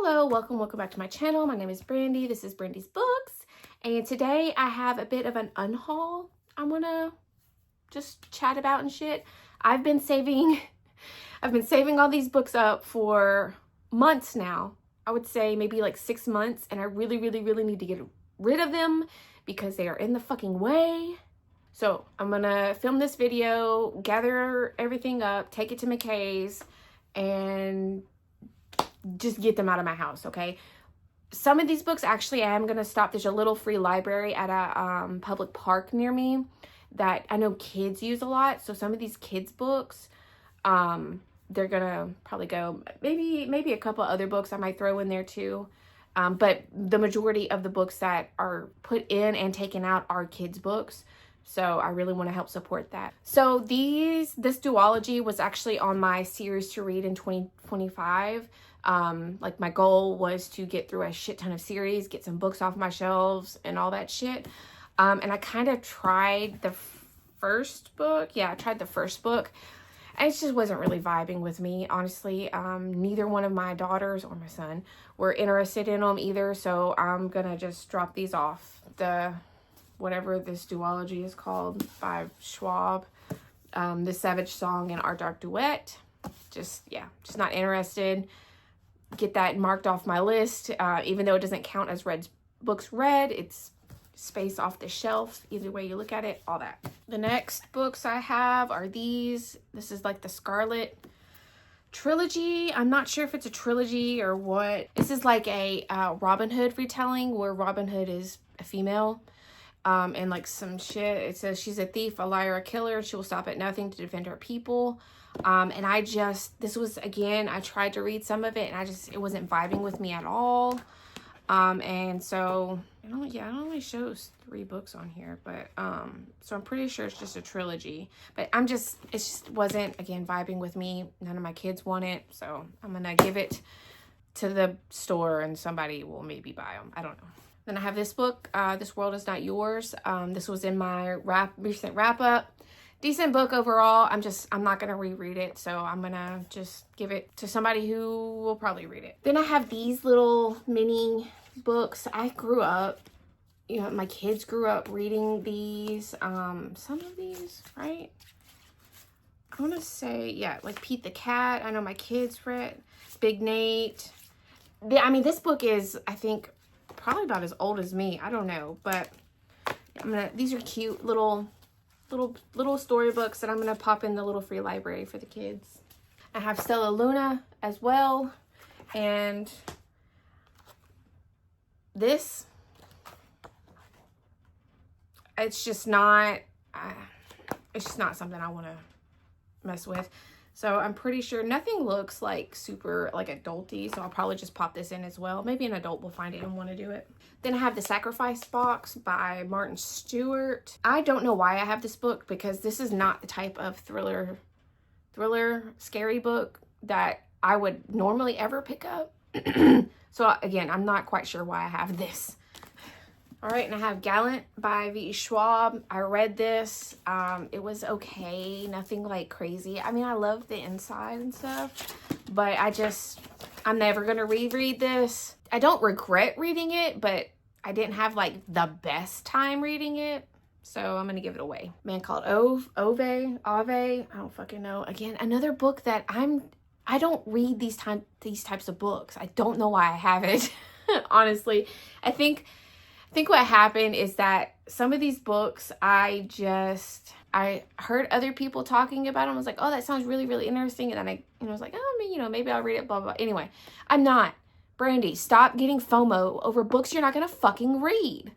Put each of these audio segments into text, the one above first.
Hello, welcome back to my channel. My name is Brandy. This is Brandy's Books, and today I have a bit of an unhaul I'm gonna just chat about and shit. I've been saving all these books up for months now. I would say maybe like 6 months, and I really need to get rid of them because they are in the fucking way. So I'm gonna film this video, gather everything up, take it to McKays, and just get them out of my house, okay? Some of these books, actually, I am going to stop. There's a little free library at a public park near me that I know kids use a lot. So some of these kids' books, they're going to probably go. Maybe a couple other books I might throw in there too. But the majority of the books that are put in and taken out are kids' books. So I really want to help support that. So this duology was actually on my series to read in 2025. Like my goal was to get through a shit ton of series, get some books off my shelves and all that shit. And I kind of tried the first book. Yeah, I tried the first book. And it just wasn't really vibing with me, honestly. Neither one of my daughters or my son were interested in them either. So I'm gonna just drop these off. Whatever this duology is called by Schwab. The Savage Song and Our Dark Duet. Just not interested. Get that marked off my list. Even though it doesn't count as books read, it's space off the shelf. Either way you look at it, all that. The next books I have are these. This is like the Scarlet trilogy. I'm not sure if it's a trilogy or what. This is like a Robin Hood retelling where Robin Hood is a female. And like some shit. It says she's a thief, a liar, a killer. She will stop at nothing to defend her people. And this was, again, I tried to read some of it and it wasn't vibing with me at all. And so, it only shows 3 books on here, but, so I'm pretty sure it's just a trilogy, but it just wasn't, again, vibing with me. None of my kids want it. So I'm going to give it to the store and somebody will maybe buy them. I don't know. Then I have this book, This World Is Not Yours. This was in my recent wrap-up. Decent book overall. I'm not going to reread it, so I'm going to just give it to somebody who will probably read it. Then I have these little mini books. I grew up, my kids grew up reading these. Some of these, right? I want to say, yeah, like Pete the Cat. I know my kids read Big Nate. This book is, I think, probably about as old as me. I don't know, but these are cute little storybooks that I'm gonna pop in the little free library for the kids. I have Stella Luna as well, and this, it's just not something I want to mess with. So I'm pretty sure nothing looks like super like adulty, so I'll probably just pop this in as well. Maybe an adult will find it and want to do it. Then I have The Sacrifice Box by Martin Stewart. I don't know why I have this book because this is not the type of thriller scary book that I would normally ever pick up. So again, I'm not quite sure why I have this. All right, and I have Gallant by V. Schwab. I read this. It was okay. Nothing like crazy. I love the inside and stuff, but I'm never going to reread this. I don't regret reading it, but I didn't have like the best time reading it, so I'm going to give it away. Man Called Ove. I don't fucking know. Again, another book that I don't read these types of books. I don't know why I have it. Honestly, I think what happened is that some of these books, I heard other people talking about them. I was like, oh, that sounds really interesting. And then I was like, oh, maybe I'll read it, blah, blah. Anyway, I'm not. Brandy, stop getting FOMO over books you're not going to fucking read.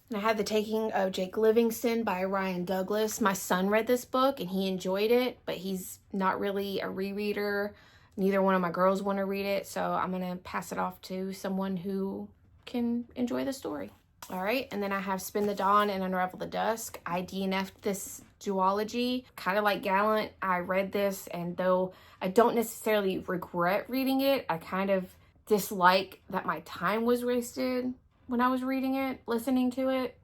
And I had The Taking of Jake Livingston by Ryan Douglas. My son read this book and he enjoyed it, but he's not really a rereader. Neither one of my girls want to read it. So I'm going to pass it off to someone who can enjoy the story. All right, and then I have Spin the Dawn and Unravel the Dusk. I DNF'd this duology, kind of like Gallant. I read this, and though I don't necessarily regret reading it, I kind of dislike that my time was wasted when I was reading it, listening to it.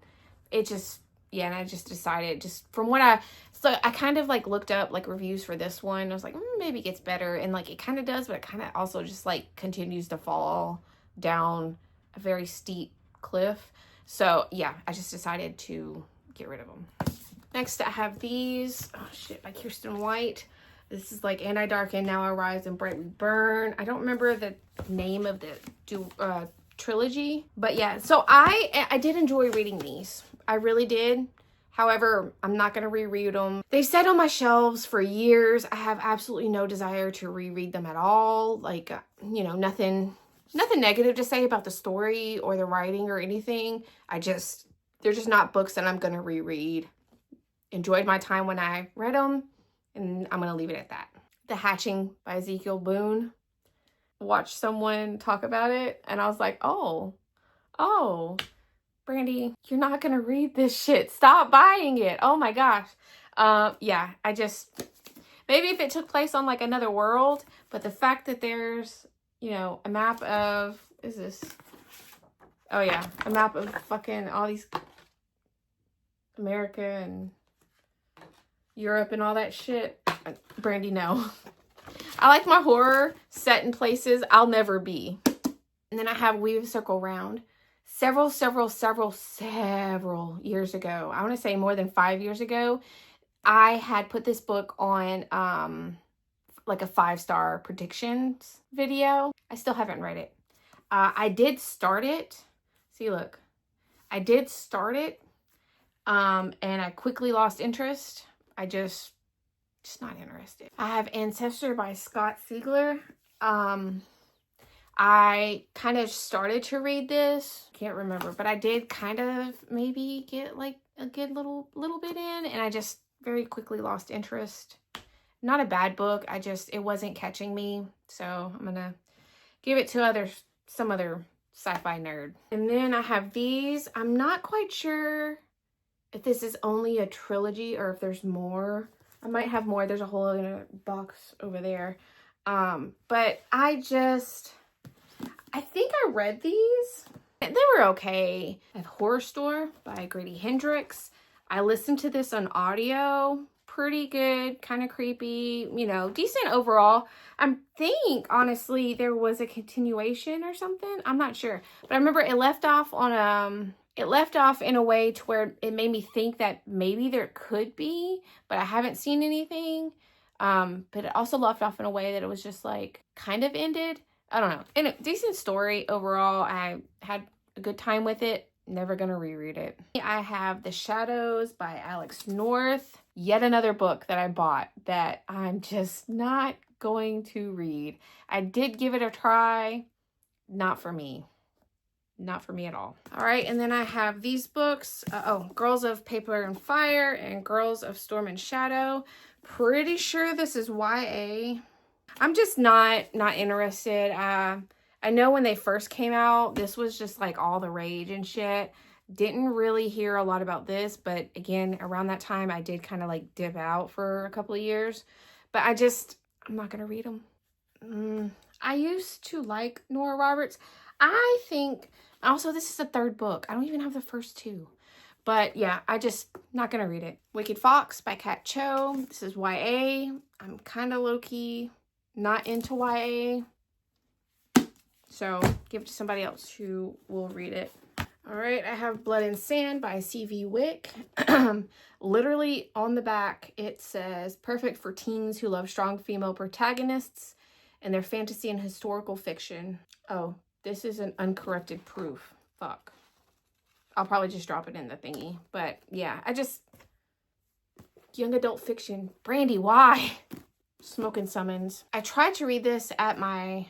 It just, yeah, and I just decided, just from what so I kind of like looked up like reviews for this one. I was like, maybe it gets better. And like it kind of does, but it kind of also just like continues to fall down a very steep cliff. So yeah, I just decided to get rid of them. Next, I have these. Oh shit, by Kirsten White. This is like And I Darken, Now I Rise, and Bright We Burn. I don't remember the name of the trilogy, but yeah. So I did enjoy reading these. I really did. However, I'm not going to reread them. They've sat on my shelves for years. I have absolutely no desire to reread them at all. Like, you know, nothing negative to say about the story or the writing or anything. They're just not books that I'm going to reread. Enjoyed my time when I read them, and I'm going to leave it at that. The Hatching by Ezekiel Boone. Watched someone talk about it, and I was like, oh, Brandy, you're not gonna read this shit. Stop buying it. Oh my gosh. Yeah, maybe if it took place on like another world, but the fact that there's, you know, a map of, oh yeah, a map of fucking all these, America and Europe and all that shit. Brandy, no. I like my horror set in places I'll never be. And then I have Weave Circle Round. Several years ago, I want to say more than 5 years ago, I had put this book on like a 5-star predictions video. I still haven't read it. I did start it. See, look. I did start it, and I quickly lost interest. I just not interested. I have Ancestor by Scott Siegler. I kind of started to read this. Can't remember, but I did kind of maybe get like a good little bit in, and I just very quickly lost interest. Not a bad book. It wasn't catching me. So I'm going to give it to some other sci-fi nerd. And then I have these. I'm not quite sure if this is only a trilogy or if there's more. I might have more. There's a whole other box over there. But I think I read these. They were okay. At Horror Store by Grady Hendrix. I listened to this on audio. Pretty good. Kind of creepy. You know, decent overall. I think, honestly, there was a continuation or something. I'm not sure. But I remember it left off on it left off in a way to where it made me think that maybe there could be, but I haven't seen anything. But it also left off in a way that it was just like kind of ended. I don't know. And a decent story overall. I had a good time with it. Never gonna reread it. I have The Shadows by Alex North. Yet another book that I bought that I'm just not going to read. I did give it a try. Not for me. Not for me at all. All right, and then I have these books. Girls of Paper and Fire and Girls of Storm and Shadow. Pretty sure this is YA. I'm just not interested. I know when they first came out, this was just like all the rage and shit. Didn't really hear a lot about this, but again, around that time, I did kind of like dip out for a couple of years. But I'm not gonna read them. I used to like Nora Roberts. I think, also this is the third book. I don't even have the first two. But yeah, not gonna read it. Wicked Fox by Kat Cho. This is YA. I'm kind of low-key not into YA. So give it to somebody else who will read it. All right, I have Blood and Sand by C.V. Wick. Literally on the back, it says, perfect for teens who love strong female protagonists and their fantasy and historical fiction. Oh, this is an uncorrected proof. Fuck. I'll probably just drop it in the thingy. But yeah, young adult fiction. Brandy, why? Smoking Summons. I tried to read this at I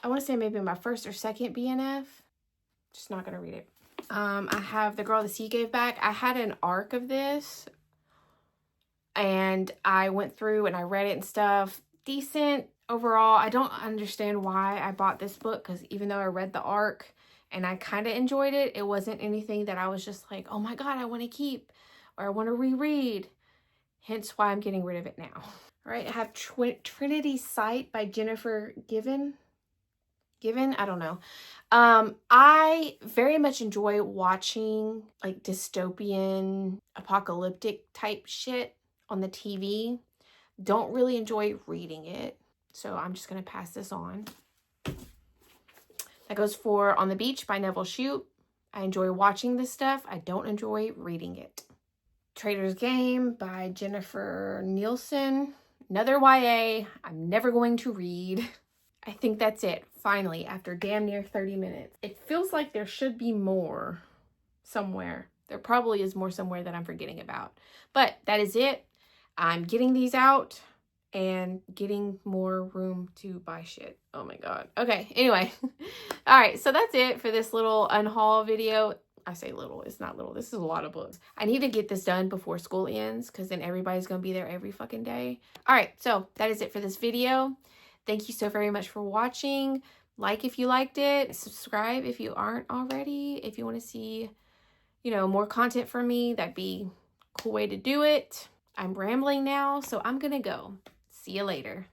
want to say maybe my first or second BNF. Just not gonna read it. I have The Girl the Sea Gave Back. I had an arc of this, and I went through and I read it and stuff. Decent overall. I don't understand why I bought this book, because even though I read the arc and I kind of enjoyed it, it wasn't anything that I was just like, oh my god, I want to keep or I want to reread. Hence why I'm getting rid of it now. All right, I have Trinity Sight by Jennifer Given. given. I don't know. I very much enjoy watching like dystopian, apocalyptic type shit on the TV. Don't really enjoy reading it. So I'm just going to pass this on. That goes for On the Beach by Neville Shute. I enjoy watching this stuff. I don't enjoy reading it. Trader's Game by Jennifer Nielsen. Another YA I'm never going to read. I think that's it, finally, after damn near 30 minutes. It feels like there should be more somewhere. There probably is more somewhere that I'm forgetting about. But that is it. I'm getting these out and getting more room to buy shit. Oh my god. Okay, anyway. All right, so that's it for this little unhaul video. I say little, it's not little. This is a lot of books. I need to get this done before school ends because then everybody's going to be there every fucking day. All right, so that is it for this video. Thank you so very much for watching. Like if you liked it. Subscribe if you aren't already. If you want to see, you know, more content from me, that'd be a cool way to do it. I'm rambling now, so I'm going to go. See you later.